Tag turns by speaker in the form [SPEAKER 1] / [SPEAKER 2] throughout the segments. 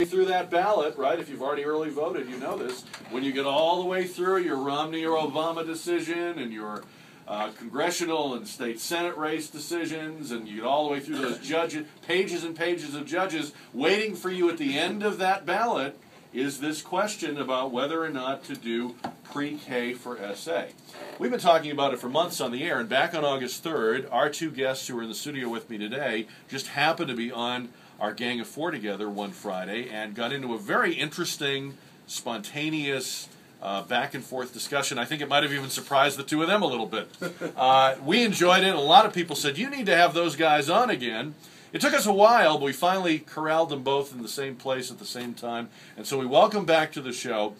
[SPEAKER 1] through that ballot, right, if you've already early voted, you know this, when you get all the way through your Romney or Obama decision and your congressional and state Senate race decisions, and you get all the way through those judges, pages and pages of judges, waiting for you at the end of that ballot is this question about whether or not to do pre-K for SA. We've been talking about it for months on the air, and back on August 3rd, our two guests who are in the studio with me today just happened to be on our Gang of Four together one Friday and got into a very interesting, spontaneous, back and forth discussion. I think it might have even surprised the two of them a little bit. We enjoyed it. A lot of people said, you need to have those guys on again. It took us a while, but we finally corralled them both in the same place at the same time. And so we welcome back to the show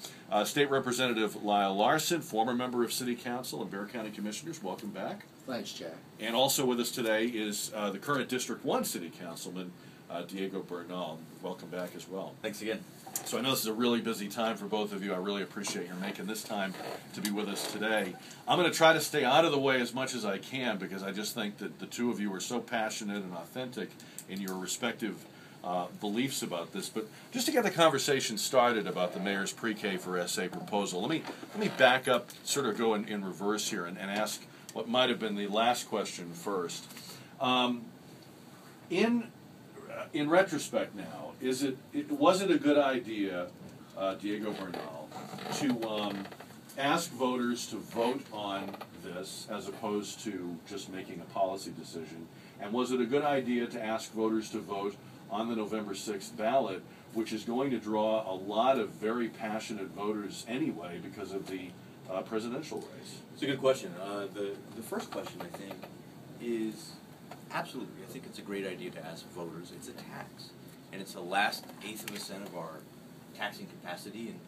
[SPEAKER 1] State Representative Lyle Larson, former member of City Council and Bexar County Commissioners. Welcome back.
[SPEAKER 2] Thanks, Jack.
[SPEAKER 1] And also with us today is the current District 1 City Councilman, Bernal. Welcome back as well.
[SPEAKER 3] Thanks again.
[SPEAKER 1] So I know this is a really busy time for both of you. I really appreciate your making this time to be with us today. I'm going to try to stay out of the way as much as I can because I just think that the two of you are so passionate and authentic in your respective beliefs about this. But just to get the conversation started about the mayor's pre-K for SA proposal, let me back up, sort of go in reverse here and ask what might have been the last question first. In retrospect now, was it a good idea, Bernal, to ask voters to vote on this as opposed to just making a policy decision? And was it a good idea to ask voters to vote on the November 6th ballot, which is going to draw a lot of very passionate voters anyway because of the presidential race?
[SPEAKER 3] It's a good question. The first question, I think, is absolutely. I think it's a great idea to ask voters. It's a tax, and it's the last 1/8% of our taxing capacity, and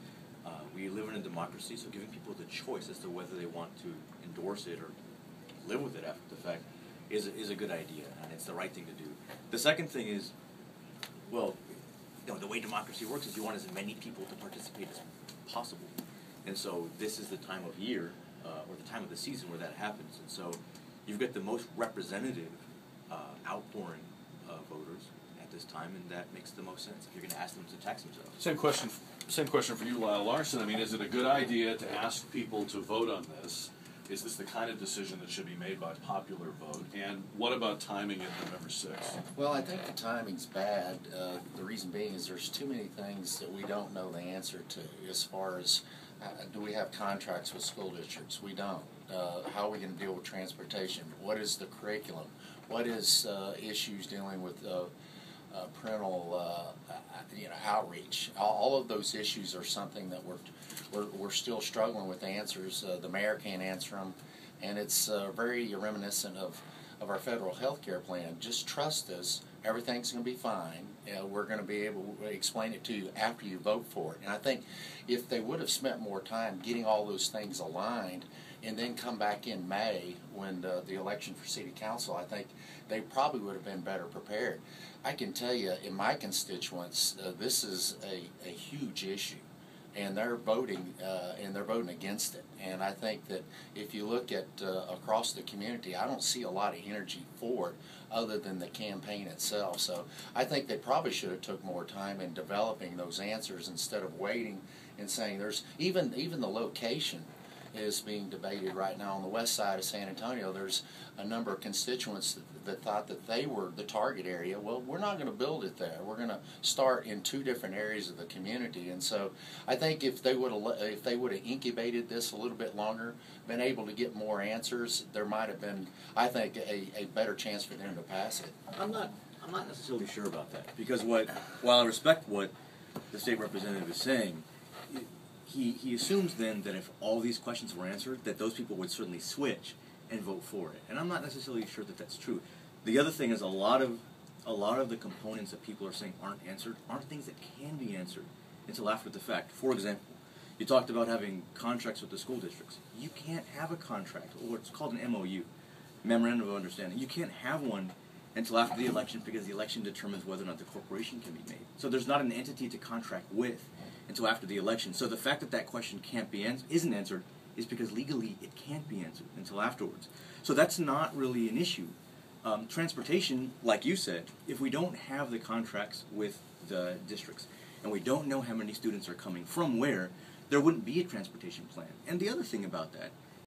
[SPEAKER 3] we live in a democracy, so giving people the choice as to whether they want to endorse it or live with it after the fact is a good idea, and it's the right thing to do. The second thing is, well, the way democracy works is you want as many people to participate as possible, and so this is the time of year, or the time of the season where that happens, and so you've got the most representative outpouring of voters at this time, and that makes the most sense if you're going to ask them to tax themselves.
[SPEAKER 1] Same question for you, Lyle Larson. I mean, is it a good idea to ask people to vote on this? Is this the kind of decision that should be made by popular vote? And what about timing it November 6th?
[SPEAKER 2] Well, I think the timing's bad. The reason being is there's too many things that we don't know the answer to as far as do we have contracts with school districts? We don't. How are we going to deal with transportation? What is the curriculum? What is issues dealing with parental outreach? All of those issues are something that we're still struggling with answers. The mayor can't answer them, and it's very reminiscent of our federal health care plan. Just trust us. Everything's going to be fine. We're going to be able to explain it to you after you vote for it. And I think if they would have spent more time getting all those things aligned and then come back in May when the election for city council, I think they probably would have been better prepared. I can tell you, in my constituents, this is a huge issue, and they're voting against it. And I think that if you look at across the community, I don't see a lot of energy for it other than the campaign itself. So I think they probably should have took more time in developing those answers instead of waiting and saying there's even the location is being debated right now on the west side of San Antonio. There's a number of constituents that thought that they were the target area. Well, we're not going to build it there. We're going to start in two different areas of the community. And so I think if they would have incubated this a little bit longer, been able to get more answers, there might have been, I think, a better chance for them to pass it.
[SPEAKER 3] I'm not necessarily sure about that, because while I respect what the state representative is saying, he assumes then that if all these questions were answered, that those people would certainly switch and vote for it. And I'm not necessarily sure that that's true. The other thing is a lot of the components that people are saying aren't answered aren't things that can be answered until after the fact. For example, you talked about having contracts with the school districts. You can't have a contract, or it's called an MOU, Memorandum of Understanding. You can't have one until after the election, because the election determines whether or not the corporation can be made. So there's not an entity to contract with until after the election. So the fact that that question isn't answered is because legally it can't be answered until afterwards. So that's not really an issue. Transportation, like you said, if we don't have the contracts with the districts, and we don't know how many students are coming from where, there wouldn't be a transportation plan. And the other thing about that